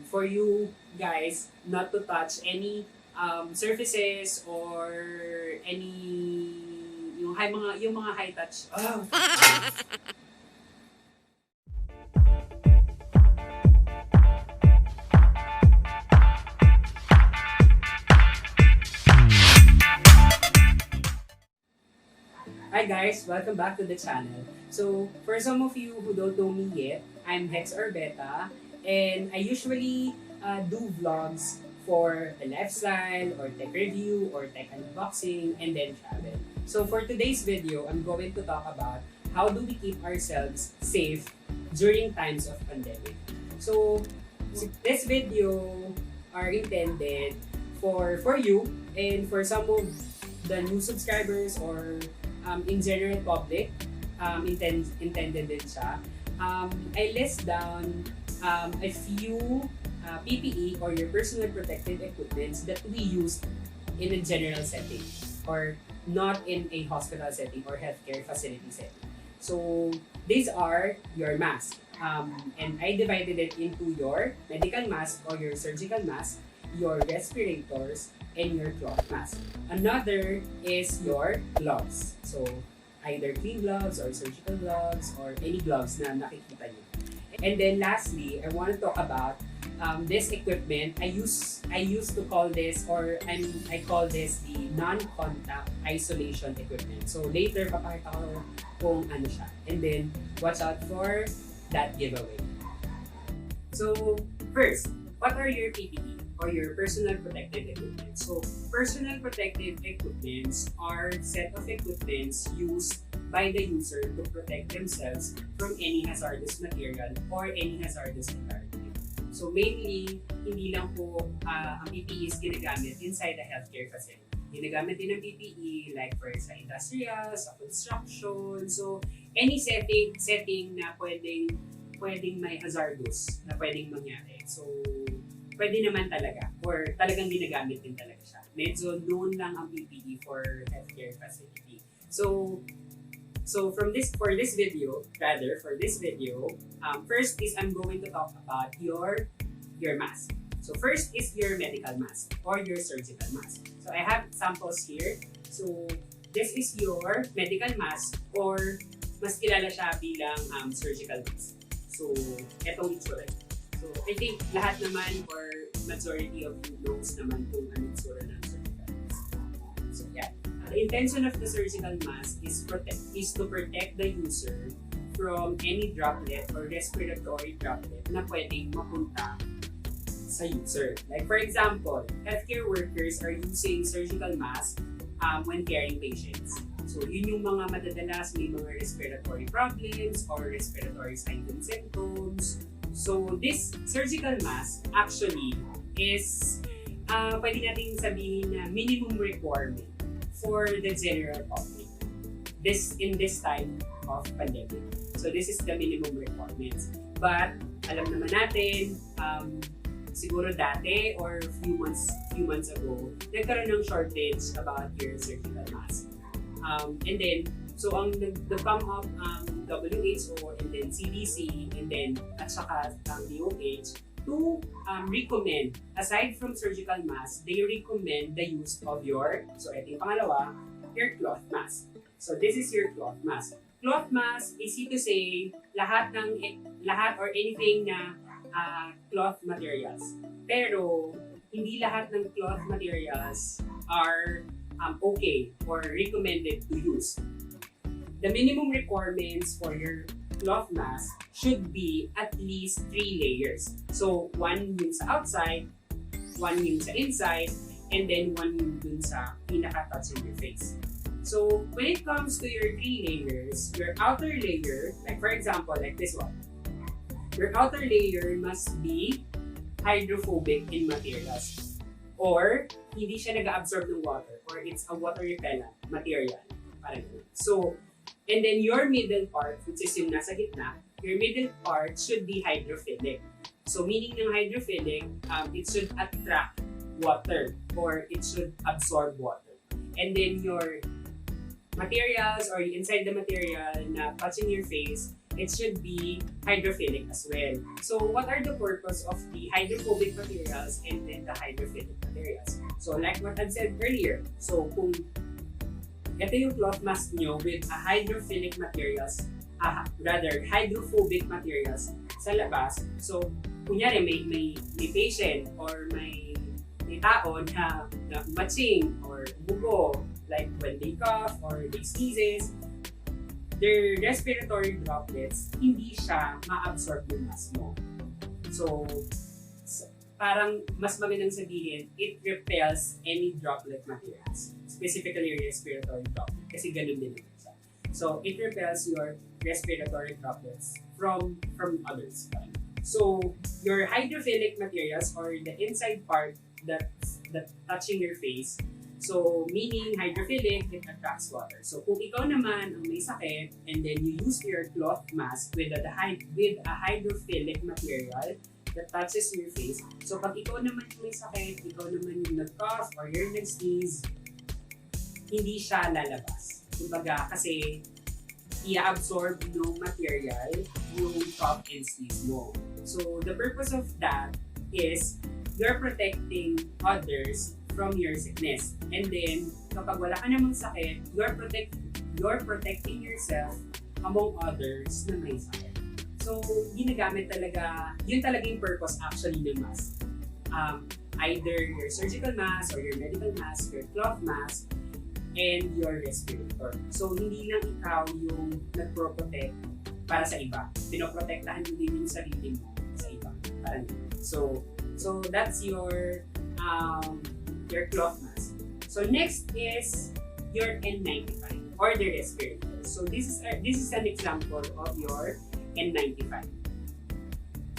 for you guys not to touch any surfaces or any yung mga high touch. Hi guys, welcome back to the channel. So, for some of you who don't know me yet, I'm Orbeta, and I usually do vlogs for a lifestyle or tech review or tech unboxing and then travel. So for today's video, I'm going to talk about how do we keep ourselves safe during times of pandemic. So this video are intended for you and for some of the new subscribers or in general public, intended din siya. I list down a few PPE or your personal protective equipments that we use in a general setting or not in a hospital setting or healthcare facility setting. So these are your mask. And I divided it into your medical mask or your surgical mask, your respirators, and your cloth mask. Another is your gloves. So either clean gloves or surgical gloves or any gloves na nakikita nyo. And then lastly, I want to talk about this equipment. I used to call this, or I call this the non-contact isolation equipment. So later, papakita ko kung ano siya. And then, watch out for that giveaway. So first, what are your PPE or your personal protective equipment? So personal protective equipments are set of equipments used by the user to protect themselves from any hazardous material or any hazardous environment. So mainly, hindi lang po ang PPE is ginagamit inside the healthcare facility. Ginagamit din ang PPE like for sa industrial, sa construction, so any setting na pwedeng may hazardous na pwedeng mangyari. So pwede naman talaga or talagang ginagamit din talaga siya. Medyo known lang ang PPE for healthcare facility. So for this video, first is I'm going to talk about your mask. So first is your medical mask or your surgical mask. So I have samples here. So this is your medical mask or mas kilala siya bilang surgical mask. So etong itsura. So I think lahat naman or majority of you knows naman kung anong itsura ng surgical mask. So yeah. The intention of the surgical mask is to protect the user from any droplet or respiratory droplet na pwedeng mapunta sa user. Like for example, healthcare workers are using surgical mask when caring patients. So yun yung mga madadalas may mga respiratory problems or respiratory signs and symptoms. So this surgical mask actually is pwede nating sabihin na minimum requirement for the general public in this time of pandemic. So this is the minimum requirements. But alam naman natin, siguro dati or few months ago, nagkaroon ng shortage about your surgical mask. And then, so ang nag-come up WHO and then CDC and then at saka ang DOH to recommend, aside from surgical mask, they recommend the use of your, so ito yung pangalawa, your cloth mask. So this is your cloth mask. Cloth mask, easy to say, lahat or anything na cloth materials. Pero, hindi lahat ng cloth materials are okay or recommended to use. The minimum requirements for your cloth mask should be at least 3 layers. So, one yung sa outside, one yung sa inside, and then one yung dun sa pinaka-touch in your face. So, when it comes to your 3 layers, your outer layer, like for example, like this one, your outer layer must be hydrophobic in materials or hindi siya nag-absorb ng water or it's a water repellent material. Parang ganun. So, and then your middle part, which is yung nasa gitna, your middle part should be hydrophilic. So meaning ng hydrophilic, it should attract water or it should absorb water. And then your materials or inside the material na touching your face it should be hydrophilic as well. So what are the purpose of the hydrophobic materials and then the hydrophilic materials? So like what I said earlier, so kung ito yung cloth mask nyo with a hydrophilic materials, rather hydrophobic materials sa labas, so kunyari may patient or may tao na matching or bugo, like when they cough or they sneezes, their respiratory droplets, hindi siya ma-absorb yung mask mo. So, parang mas magandang sabihin, it repels any droplet materials, specifically respiratory droplet, kasi ganun din naman siya. So, it repels your respiratory droplets from others. So, your hydrophilic materials or the inside part that touching your face, so meaning hydrophilic, it attracts water. So kung ikaw naman ang may sakit and then you use your cloth mask with a hydrophilic material that touches your face, so pag ikaw naman yung may sakit, ikaw naman yung nag-cough or you're nag-sneeze, hindi siya lalabas. Kumbaga kasi i-absorb ng material yung cough and sneeze mo. So the purpose of that is you're protecting others from your sickness. And then, kapag wala ka namang sakit, you're protecting yourself among others na may sakit. So, ginagamit talaga, yun talaga yung purpose actually ng mask. Either your surgical mask or your medical mask, your cloth mask, and your respirator. So, hindi lang ikaw yung nagpro-protect para sa iba. Pinoprotektahan mo din yung sarili mo sa iba. Parang So that's your cloth mask. So next is your N95 or the respirator. So this is an example of your N95.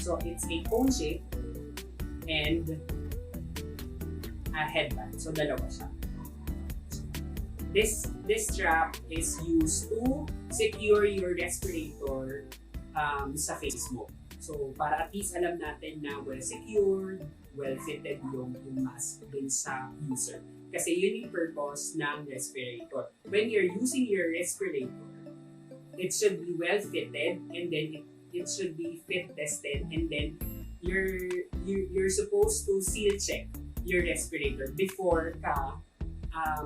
So it's a cone shape and a headband. So dalawa siya. This strap is used to secure your respirator sa face mo. So, para at least alam natin na well-secured, well-fitted yung mask din sa user. Kasi yun yung purpose ng respirator. When you're using your respirator, it should be well-fitted and then it should be fit-tested and then you're supposed to seal check your respirator before ka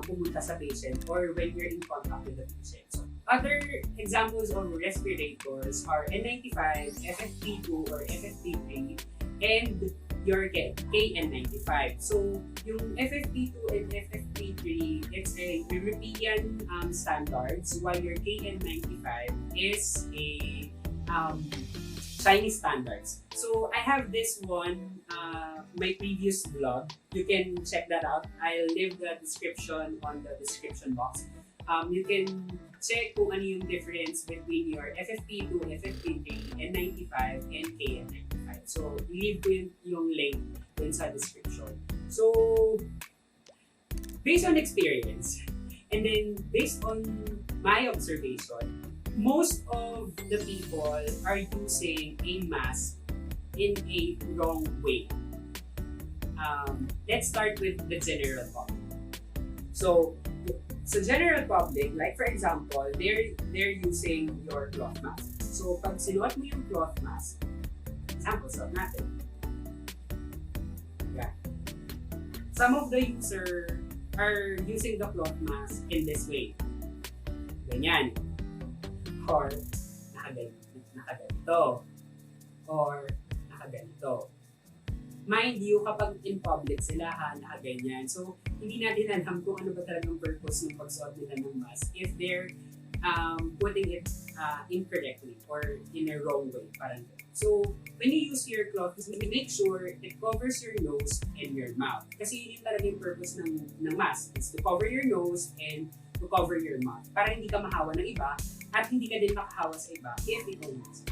pumunta sa patient or when you're in contact with the patient. So, other examples of respirators are N95, FFP2 or FFP3, and your KN95. So, yung FFP2 and FFP3, it's a European standards, while your KN95 is a Chinese standards. So, I have this one, my previous blog. You can check that out. I'll leave the description on the description box. You can check kung ano yung difference between your FFP2, FFP3, N95, and KN95. So, leave ko yung link dun sa description. So, based on experience, and then based on my observation, most of the people are using a mask in a wrong way. Let's start with the general public. So general public, like for example, they're using your cloth mask. So pag sinuot mo yung cloth mask, example, suot natin. Yeah. Some of the user are using the cloth mask in this way. Ganyan. Or nakaganito. Or nakaganito. Mind you, kapag in public sila nakaganyan. So, hindi natin alam kung ano ba talagang purpose ng pagsuot nila ng mask if they're putting it incorrectly or in a wrong way. Parang so, when you use your cloth, make sure it covers your nose and your mouth. Kasi yun talaga yung purpose ng mask. It's to cover your nose and to cover your mouth. Para hindi ka mahawa ng iba at hindi ka din makahawa sa iba if ikaw mask.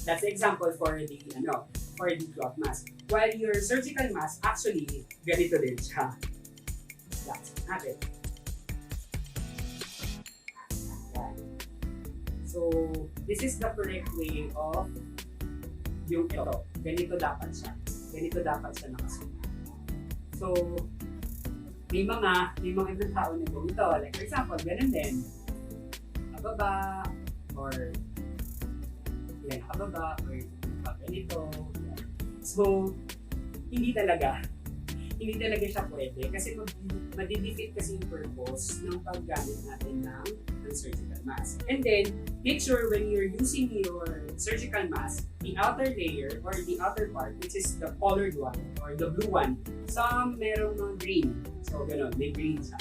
That's the example for the cloth mask. While your surgical mask, actually, ganito din siya. That's natin. So, this is the correct way of yung ito. Ganito dapat siya. Ganito dapat siya nakasuot. So, may mga ibang tao na ganito. Like for example, ganun din. Nababa, or yan nakababa or ganito. So, hindi talaga siya pwede kasi madidefeat kasi yung purpose ng paggamit natin ng surgical mask. And then, make sure when you're using your surgical mask, the outer layer or the outer part, which is the colored one or the blue one, some merong mga green. So, ganun, may green siya.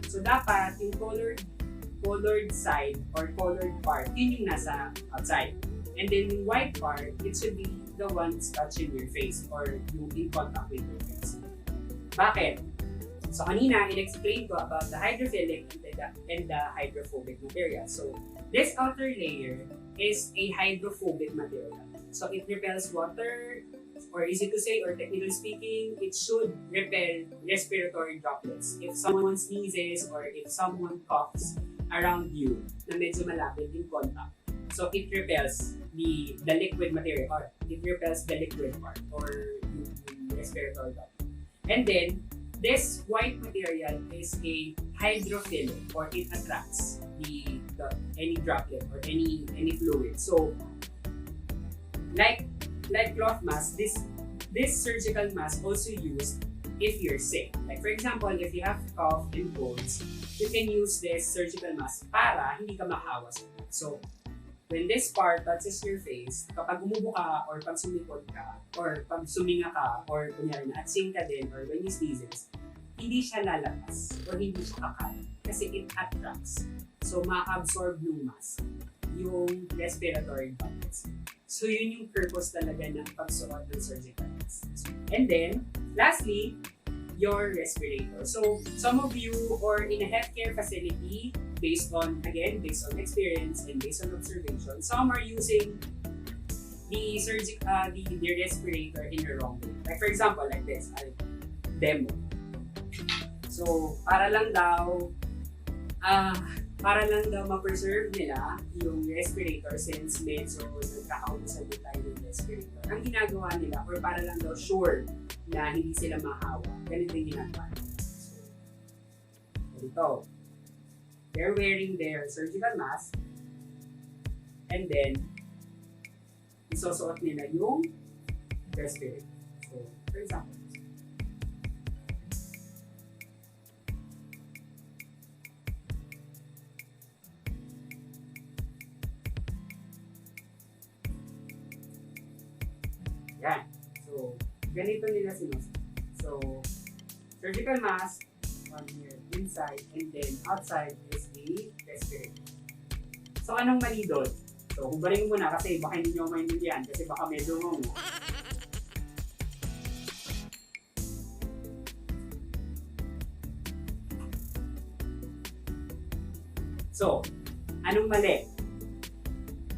So, dapat yung colored side or colored part, yun yung nasa outside. And then yung white part, it should be the one that's touching your face or yung in contact with your face. Bakit? So kanina, in-explain ko about the hydrophilic and the hydrophobic material. So this outer layer is a hydrophobic material. So it repels water, or easy to say, or technically speaking, it should repel respiratory droplets. If someone sneezes or if someone coughs around you na medyo malapit in contact, so it repels the liquid material, or it repels the liquid part or yung respiratory droplet. And then, this white material is a hydrophilic, or it attracts any droplet or any fluid. So, like cloth mask, this surgical mask also used if you're sick. Like for example, if you have cough and colds, you can use this surgical mask para hindi ka makahawas. So, when this part touches your face, kapag umubo ka, or pag sumikot ka, or pag suminga ka, or kunyari na atsing ka din, or when you sneezes, hindi siya lalabas, or hindi siya kakain. Kasi it attracts. So, ma-absorb ng mask yung respiratory droplets. So, yun yung purpose talaga ng pagsuot ng surgical mask. And then, lastly, your respirator. So, some of you are in a healthcare facility, based on experience and based on observation, some are using the respirator in the wrong way. Like for example, like this, demo. So, para lang daw ma-preserve nila yung respirator since medyo nagkakaubusan din tayo ng respirator. Ang ginagawa nila, or para lang daw sure na hindi sila mahawa, ganito yung ginagawa nila. So, ito. They're wearing their surgical mask, and then isusuot nila yung respirator. So, for example, yan. So, ganito nila sinusuot. So, surgical mask on here inside, and then outside is the respirator. So, anong mali doon? So, hubarin mo muna kasi baka hindi nyo maintindihan kasi baka medyo mo. So, anong mali?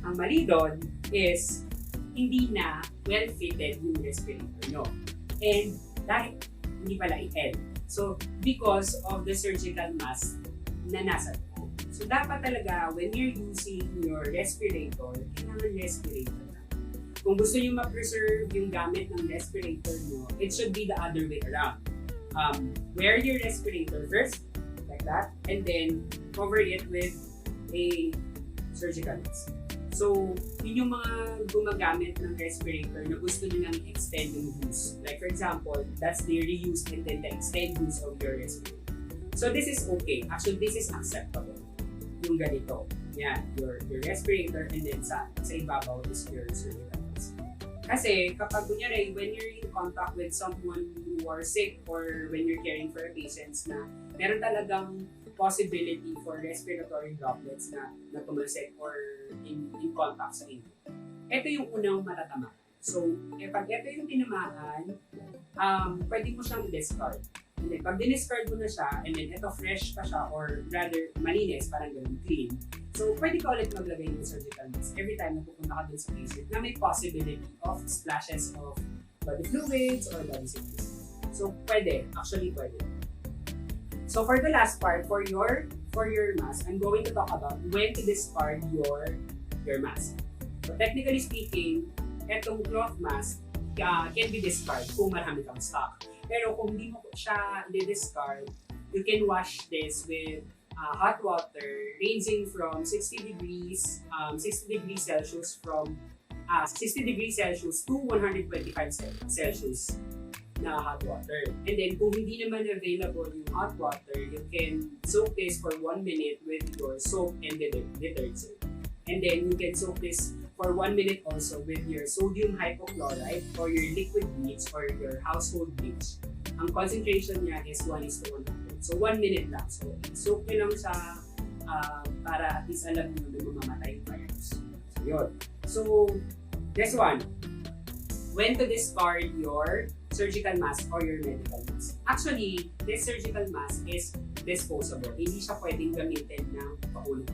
Ang mali doon is hindi na well-fitted yung respirator nyo. And dahil hindi pala i-L. So, because of the surgical mask na nasa loob. So, dapat talaga, when you're using your respirator, kailangan respirator na. Kung gusto nyo ma-preserve yung gamit ng respirator nyo, it should be the other way around. Wear your respirator first, like that, and then cover it with a surgical mask. So, yun yung mga gumagamit ng respirator na gusto nilang extend yung use. Like for example, that's the reuse and then the extend use of your respirator. So, this is okay. Actually, this is acceptable. Yung ganito. Yan, your respirator, and then sa ibabaw is your surgical mask. Kasi kapag kunyari, when you're in contact with someone who are sick or when you're caring for patients na meron talagang possibility for respiratory droplets na tumalsik or in contact sa inyo. Ito yung unang matatama. So, pag ito yung tinamaan, pwede mo siyang i-discard. And then, pag diniscard mo na siya, and then ito fresh pa siya, or rather malinis, parang ganun, clean. So, pwede ka ulit maglagay ng surgical mask every time na pupunta ka dun sa patient na may possibility of splashes of body fluids or body sickness. So, pwede. Actually, pwede. So for the last part, for your mask, I'm going to talk about when to discard your mask. So technically speaking, etong cloth mask can be discarded kung marami kang stock. Pero kung hindi mo siya i-discard, you can wash this with hot water ranging from 60 degrees Celsius from 60 degrees Celsius to 125 Celsius na hot water. And then, kung hindi naman available yung hot water, you can soak this for 1 minute with your soap and detergent. And then, you can soak this for 1 minute also with your sodium hypochlorite or your liquid bleach or your household bleach. Ang concentration niya is 1:100. So, 1 minute lang. So, soak nyo lang siya para at least alam nyo na mamamatay yung virus. So, yun. So, this one. When to discard your surgical mask or your medical mask. Actually, this surgical mask is disposable. Hindi siya pwedeng gamitin ng paulit.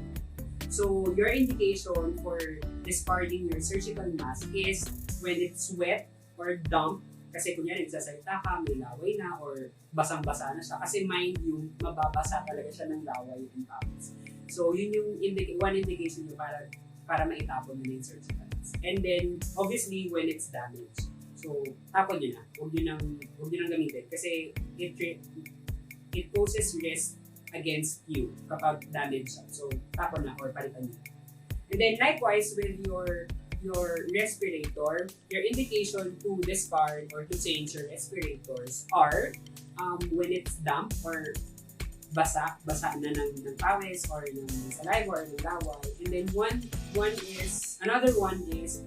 So, your indication for discarding your surgical mask is when it's wet or damp. Kasi kunyari, nagsasalita ka, may laway na, or basang-basa na siya. Kasi mind you, mababasa talaga siya ng laway yung pawis. So, yun yung one indication nyo para maitapon nyo yung surgical mask. And then, obviously, when it's damaged. So, tapon nyo na. Huwag nyo nang gamitin. Kasi it poses risk against you kapag damaged siya. So, tapon na or palitan nyo. And then, likewise, with your respirator, your indication to discard or to change your respirators are when it's damp or basa na ng pawis or ng saliva or ng laway. And then another one is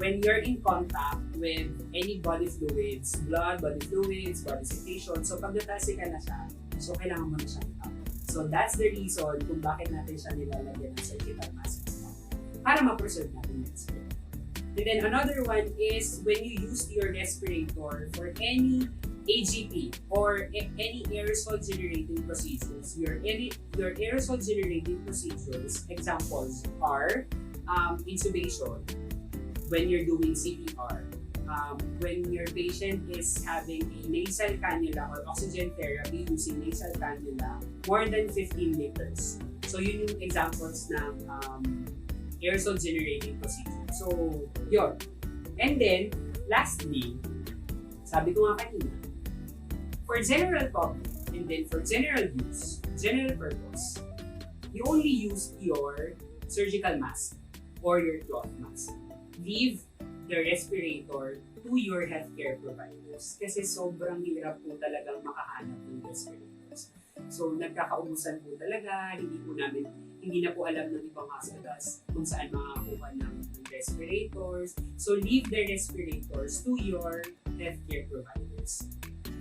when you're in contact with any body fluids, blood, body fluids, body secretion. So pag natasika na siya, so kailangan mo na siyang itapon. So that's the reason kung bakit natin siya nilalagyan ng surgical mask para ma-preserve natin yung respirator. And then another one is when you use your respirator for any AGP or any aerosol generating procedures. Your aerosol generating procedures, examples are intubation, when you're doing CPR, when your patient is having a nasal cannula or oxygen therapy using nasal cannula, more than 15 liters. So yun yung examples ng aerosol generating procedure. So, yun. And then, lastly, sabi ko nga kanina, for general public, and then for general use, general purpose, you only use your surgical mask or your cloth mask. Leave the respirator to your healthcare providers kasi sobrang hirap po talagang makahanap ng respirators. So, nagkakaubusan po talaga, hindi na po alam ng ibang hospitals kung saan makakuha ng respirators. So, leave the respirators to your healthcare providers.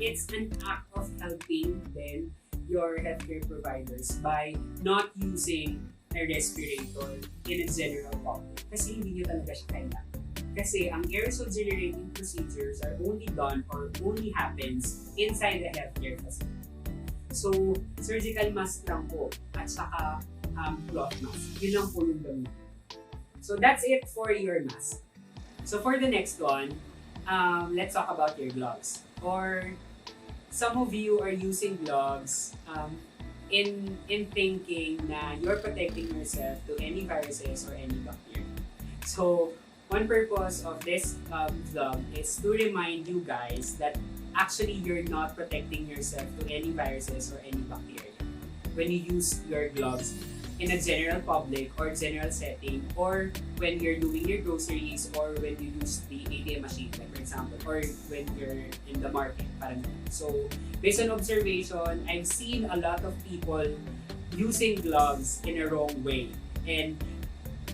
It's an act of helping then your healthcare providers by not using a respirator in a general public kasi hindi nyo talaga siya kailangan. Kasi ang aerosol generating procedures are only done or only happens inside the healthcare facility. So, surgical mask lang po at saka cloth mask. Yun lang po yung gamit. So, that's it for your mask. So, for the next one, let's talk about your gloves. Or, some of you are using gloves in thinking na you're protecting yourself to any viruses or any bacteria. So, one purpose of this vlog is to remind you guys that actually you're not protecting yourself to any viruses or any bacteria when you use your gloves in a general public or general setting, or when you're doing your groceries, or when you use the ATM machine, like for example, or when you're in the market. Parang so, based on observation, I've seen a lot of people using gloves in a wrong way. And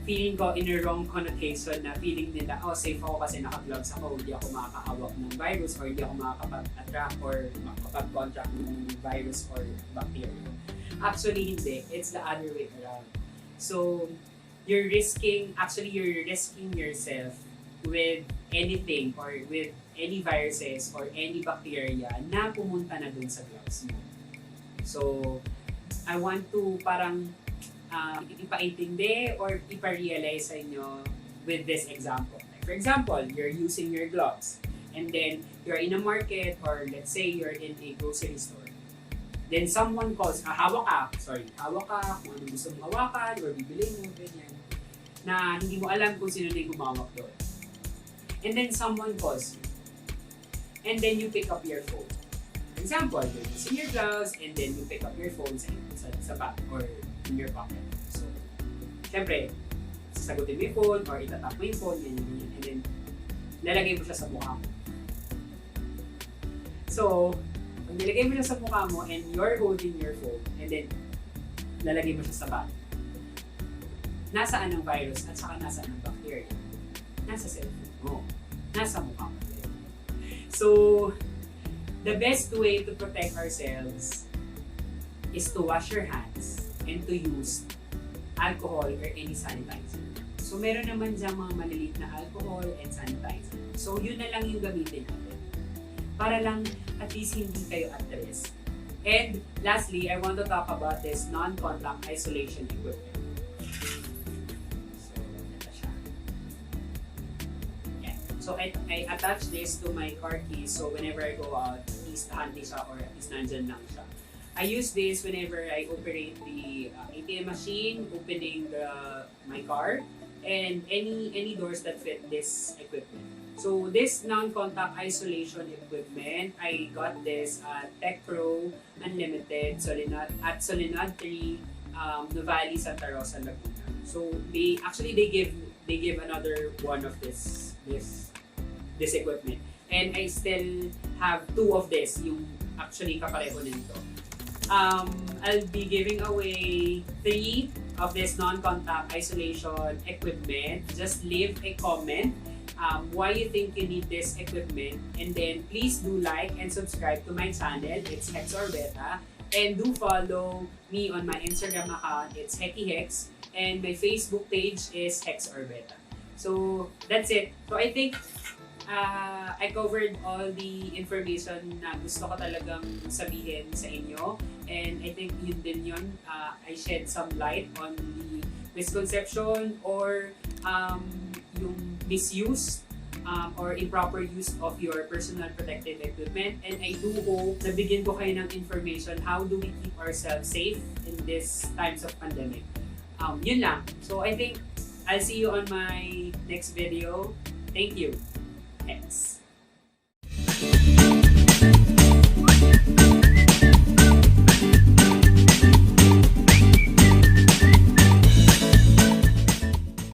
feeling ko in a wrong connotation na feeling nila, oh, safe ako kasi naka-gloves ako, hindi ako makakahawak ng virus or hindi ako makakapag-attract or makakapag-contract ng virus or bacteria. Actually, hindi. It's the other way around. So, you're risking yourself with anything or with any viruses or any bacteria na pumunta na dun sa gloves mo. So, I want to parang ipaintindi or ipa-realize sa inyo with this example. Like for example, you're using your gloves and then you're in a market or let's say you're in a grocery store. Then someone calls, hawak ka kung ano gusto mong hawakan or bibilin mo, ganyan, na hindi mo alam kung sino na yung gumawak doon. And then someone calls you. And then you pick up your phone. For example, you're using your gloves and then you pick up your phone sa bag or in your pocket. So, syempre, sagutin mo yung phone or itatap mo yung phone, ganyan. And then, lalagay mo siya sa mukha mo. So, pag nilagay mo siya sa mukha mo and you're holding your phone, and then, lalagay mo siya sa bag, nasaan ang virus at saka nasaan ang bacteria? Nasa cellphone mo. Nasa mukha mo. So, the best way to protect ourselves is to wash your hands and to use alcohol or any sanitizer. So, meron naman dyan mga maliliit na alcohol and sanitizer. So, yun na lang yung gamitin natin. Para lang at least hindi kayo at risk. And lastly, I want to talk about this non-contact isolation equipment. So, ito siya. Yeah. So, I attach this to my car keys. So, whenever I go out, at least handy siya or at least nandyan lang siya. I use this whenever I operate the ATM machine, opening my car, and any doors that fit this equipment. So this non-contact isolation equipment, I got this at Tech Pro Unlimited at Solinod 3, Nuvali, Santa Rosa, Laguna. So they give another one of this equipment, and I still have 2 of this, yung actually kapareho nito. I'll be giving away 3 of this non-contact isolation equipment. Just leave a comment why you think you need this equipment, and then please do like and subscribe to my channel. It's Hex Orbeta, and do follow me on my Instagram account. It's HeckyHex, and my Facebook page is Hex Orbeta. So that's it. So I think I covered all the information na gusto ko talagang sabihin sa inyo, and I think yun din yun. I shed some light on the misconception or yung misuse or improper use of your personal protective equipment, and I do hope na bigyan ko kayo ng information how do we keep ourselves safe in these times of pandemic. Yun lang. So I think I'll see you on my next video. Thank you. Thanks.